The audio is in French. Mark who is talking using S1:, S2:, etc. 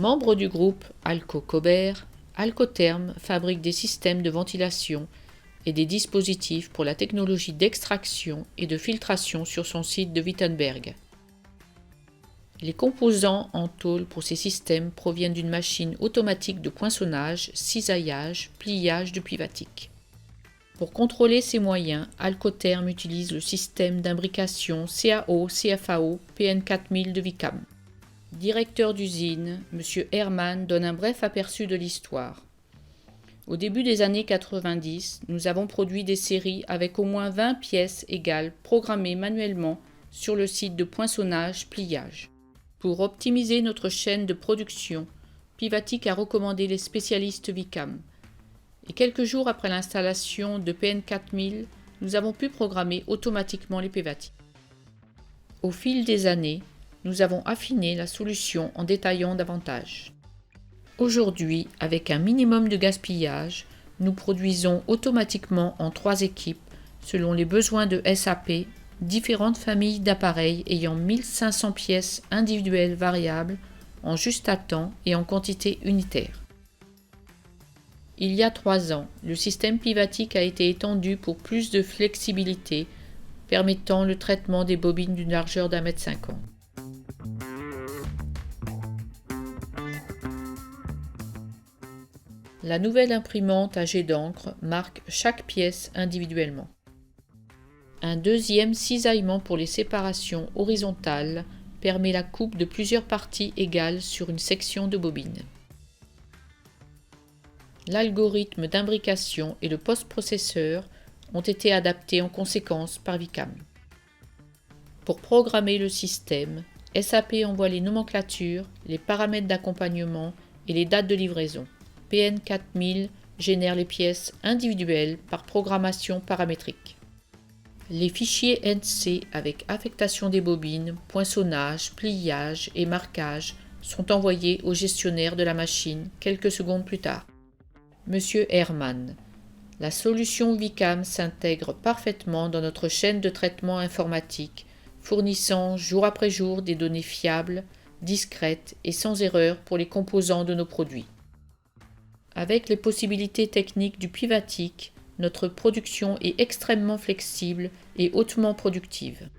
S1: Membre du groupe Alco-Cobert, Alcotherm fabrique des systèmes de ventilation et des dispositifs pour la technologie d'extraction et de filtration sur son site de Wittenberg. Les composants en tôle pour ces systèmes proviennent d'une machine automatique de poinçonnage, cisaillage, pliage de Pivatic. Pour contrôler ces moyens, Alcotherm utilise le système d'imbrication CAO-CFAO PN4000 de Vicam. Directeur d'usine, M. Hermann donne un bref aperçu de l'histoire. Au début des années 90, nous avons produit des séries avec au moins 20 pièces égales programmées manuellement sur le site de poinçonnage-pliage. Pour optimiser notre chaîne de production, Pivatic a recommandé les spécialistes Vicam. Et quelques jours après l'installation de PN4000, nous avons pu programmer automatiquement les Pivatic. Au fil des années, nous avons affiné la solution en détaillant davantage. Aujourd'hui, avec un minimum de gaspillage, nous produisons automatiquement en 3 équipes, selon les besoins de SAP, différentes familles d'appareils ayant 1500 pièces individuelles variables, en juste à temps et en quantité unitaire. Il y a 3 ans, le système Pivatic a été étendu pour plus de flexibilité, permettant le traitement des bobines d'une largeur d'1,50 m. La nouvelle imprimante à jet d'encre marque chaque pièce individuellement. Un deuxième cisaillement pour les séparations horizontales permet la coupe de plusieurs parties égales sur une section de bobine. L'algorithme d'imbrication et le post-processeur ont été adaptés en conséquence par Vicam. Pour programmer le système, SAP envoie les nomenclatures, les paramètres d'accompagnement et les dates de livraison. PN4000 génère les pièces individuelles par programmation paramétrique. Les fichiers NC avec affectation des bobines, poinçonnage, pliage et marquage sont envoyés au gestionnaire de la machine quelques secondes plus tard. Monsieur Hermann, la solution Vicam s'intègre parfaitement dans notre chaîne de traitement informatique, fournissant jour après jour des données fiables, discrètes et sans erreur pour les composants de nos produits. Avec les possibilités techniques du Pivatic, notre production est extrêmement flexible et hautement productive.